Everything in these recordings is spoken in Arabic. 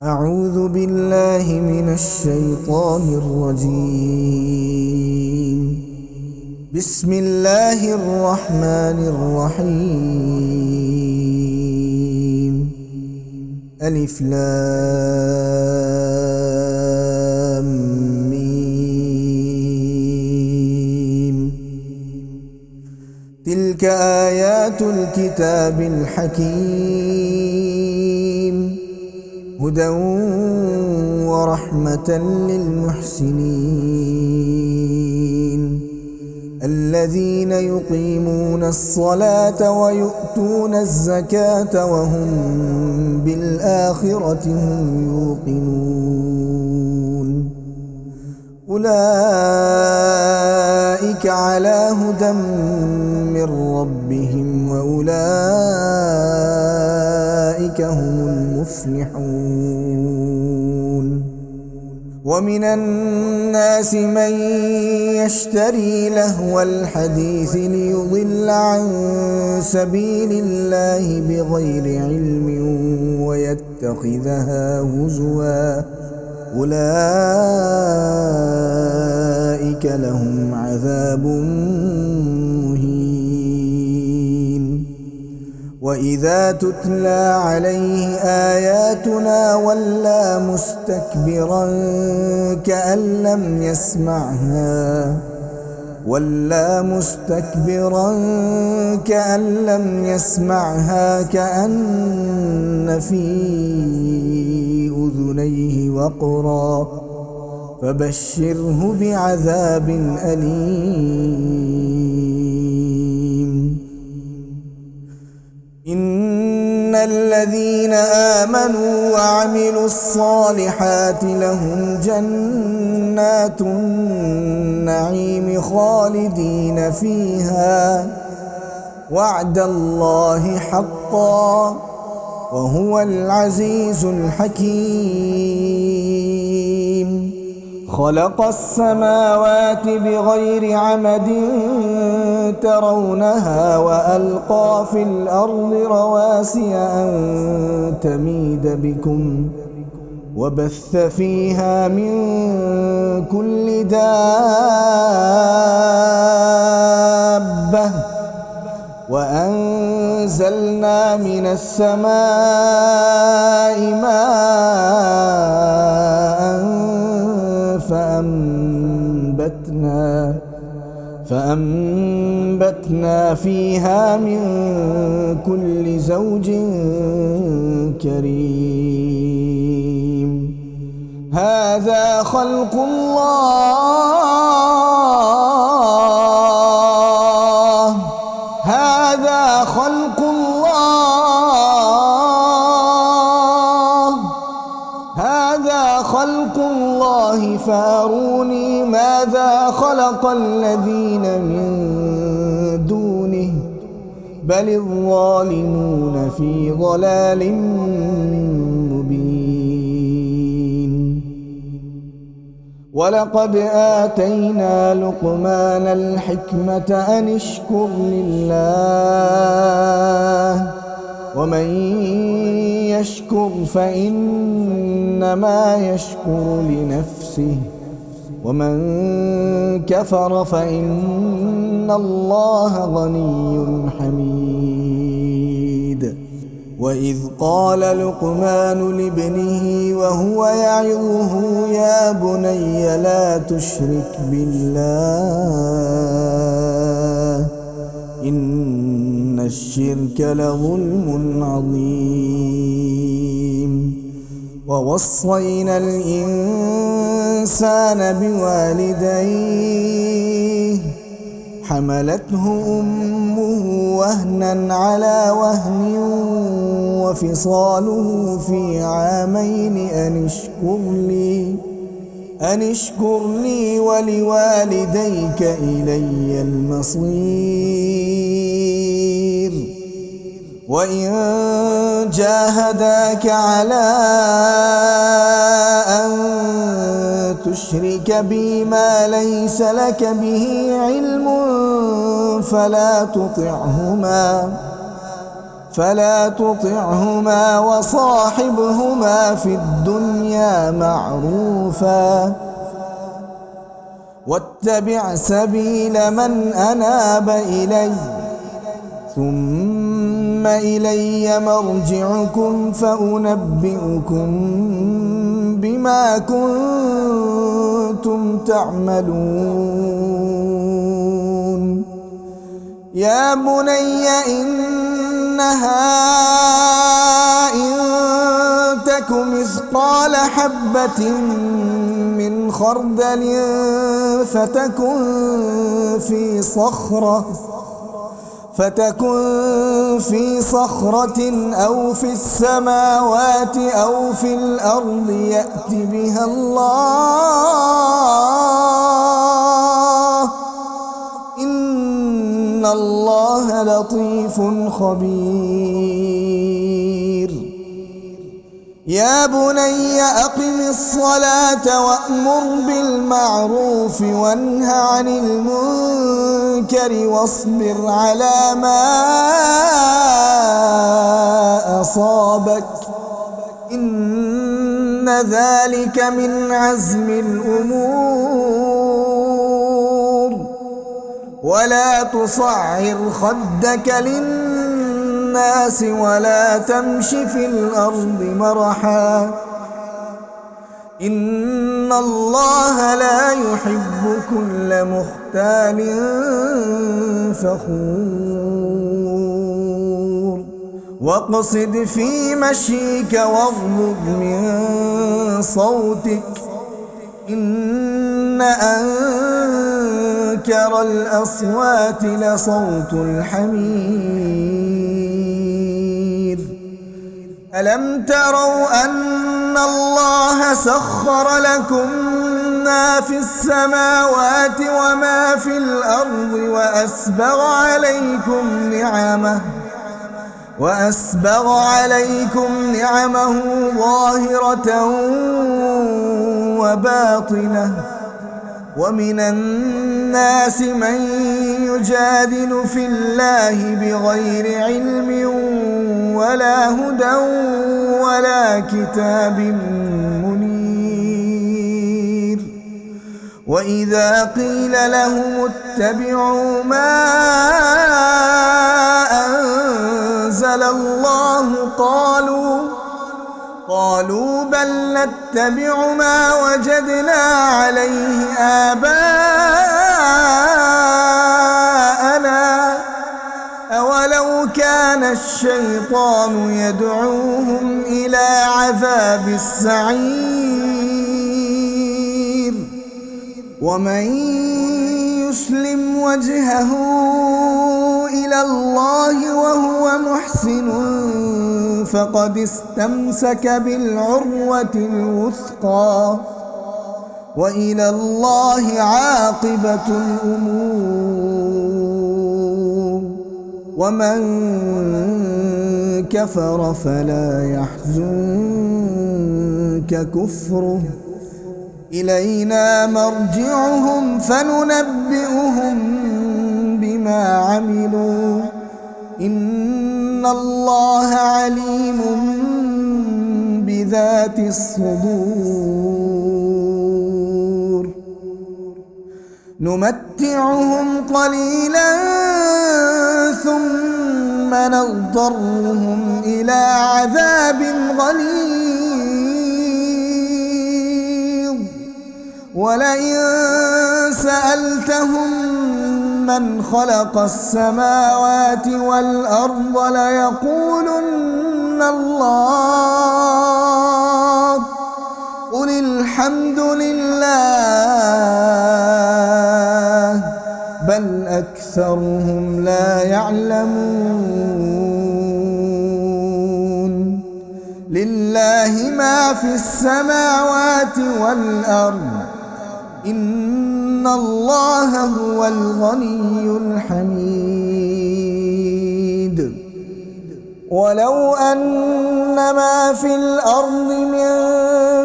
أعوذ بالله من الشيطان الرجيم. بسم الله الرحمن الرحيم. ألف لام ميم. تلك آيات الكتاب الحكيم، هدى ورحمة للمحسنين الذين يقيمون الصلاة ويؤتون الزكاة وهم بالآخرة هم يوقنون. أولئك على هدى من ربهم وأولئك هم المفلحون. ومن الناس من يشتري لهو الحديث ليضل عن سبيل الله بغير علم ويتخذها هزوا، أولئك لهم عذاب مهين. وإذا تتلى عليه آياتنا ولى مستكبرا كأن لم يسمعها كأن في أذنيه وقرا، فبشره بعذاب أليم. إن الذين آمنوا وعملوا الصالحات لهم جنات النعيم خالدين فيها، وعد الله حقا، وهو العزيز الحكيم. خلق السماوات بغير عمد ترونها وألقى في الأرض رواسي أن تميد بكم وبث فيها من كل دابة، وأنزلنا من السماء ماء فأنبتنا فيها من كل زوج كريم. هذا خلق الله فأروني ماذا خلق الذين من دونه بل الظالمون في ضلال مبين. ولقد آتينا لقمان الحكمة أن اشكر لله، ومن يشكر فإنما يشكر لنفسه، ومن كفر فإن الله غني حميد. وإذ قال لقمان لابنه وهو يعظه يا بني لا تشرك بالله إن الشرك لظلم عظيم. ووصينا الإنسان بوالديه حملته أمه وهنا على وهن وفصاله في عامين أن اشكر لي ولوالديك إلي المصير. وإن جاهداك على أن تشرك بي ما ليس لك به علم فلا تطعهما فلا تطعهما وصاحبهما في الدنيا معروفا واتبع سبيل من أناب إلي ثم إلي مرجعكم فأنبئكم بما كنتم تعملون يا بني إنها إن تك مثقال حبة من خردل فتكن في صخرة أو في السماوات أو في الأرض يأت بها الله إن الله لطيف خبير يا بني أقم الصلاة وأمر بالمعروف وانه عن المنكر واصبر على ما أصابك إن ذلك من عزم الأمور ولا تصعر خدك للناس ولا تمش في الأرض مرحا إن الله لا يحب كل مختال فخور واقصد في مشيك واغضض من صوتك إن أنكر الأصوات لصوت الحمير ألم تروا أن الله سخر لكم ما في السماوات وما في الأرض وأسبغ عليكم نعمه ظاهرة وباطنة ومن الناس من يجادل في الله بغير علم ولا هدى ولا كتاب منير وإذا قيل لهم اتبعوا ما أنزل الله قالوا بل نتبع ما وجدنا عليه آباءنا أولو كان الشيطان يدعوهم إلى عذاب السعير ومن يسلم وجهه إلى الله وهو محسن فقد استمسك بالعروة الوثقى وإلى الله عاقبة الأمور ومن كفر فلا يحزنك كفره إلينا مرجعهم فننبئهم بما عملوا إن الله عليم بذات الصدور نمتعهم قليلا ثم نضطرهم إلى عذاب غليظ ولئن سألتهم من خلق السماوات والأرض ليقولن الله قل الحمد لله بل أكثرهم لا يعلمون لله ما في السماوات والأرض إن الله هو الغني الحميد ولو أن ما في الأرض من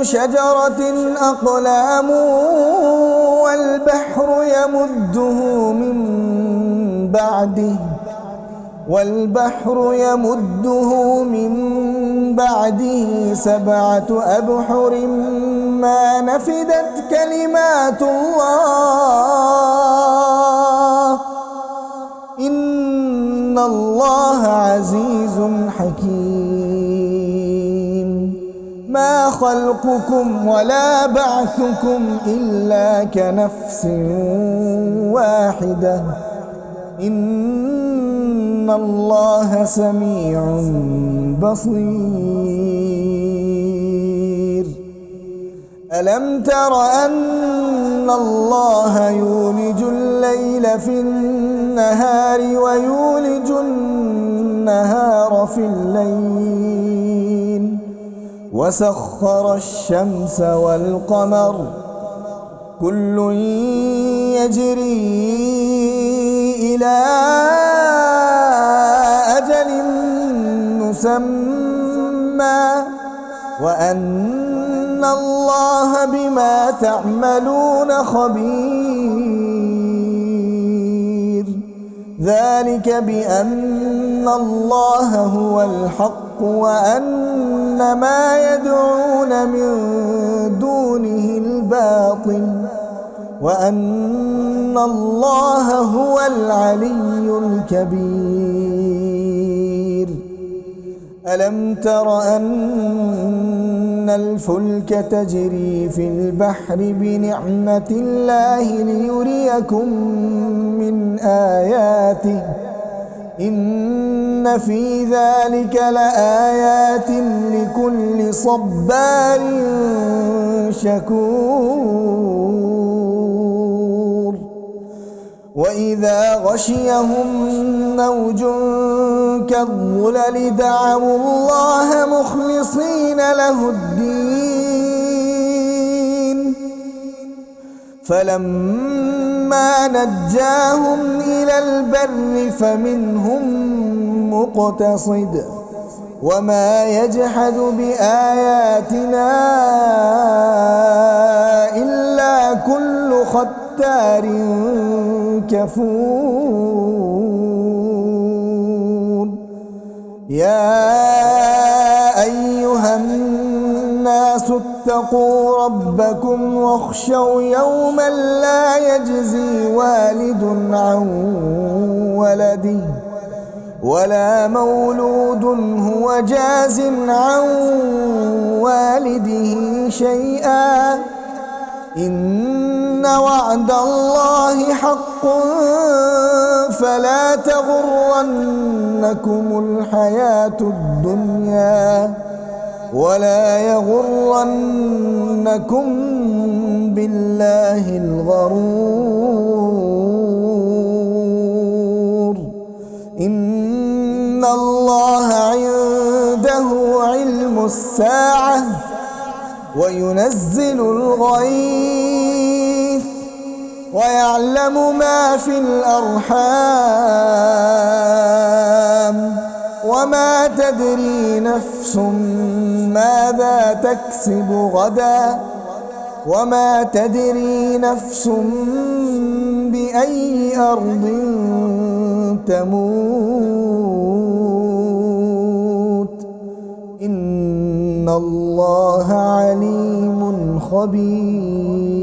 شجرة أقلام والبحر يمده من بعده والبحر يمده من بعده 7 أبحر ما نفدت كلمات الله إن الله عزيز حكيم ما خلقكم ولا بعثكم إلا كنفس واحدة إن الله سميع بصير ألم تر أن الله يولج الليل في النهار ويولج النهار في الليل وسخر الشمس والقمر كل يجري إلى أجل مسمى وأن الله بما تعملون خبير ذلك بأن الله هو الحق وأن ما يدعون من دونه الباطل وأن الله هو العلي الكبير ألم تر أن الفلك تجري في البحر بنعمة الله ليريكم من آياته إن في ذلك لآيات لكل صبار شكور وإذا غشيهم موج كالظلل دعوا الله مخلصين له الدين فلما نجاهم إلى البر فمنهم مقتصد وما يجحد بآياتنا إلا كل ختار كفور يا أيها الناس اتقوا ربكم واخشوا يوما لا يجزي والد عن ولده ولا مولود هو جاز عن والده شيئا إن وعد الله حق فلا تغرنكم الحياة الدنيا ولا يغرنكم بالله الغرور إن الله عنده علم الساعة وينزل الغيث ويعلم ما في الأرحام وما تدري نفس ماذا تكسب غدا وما تدري نفس بأي أرض تموت إن الله عليم خبير.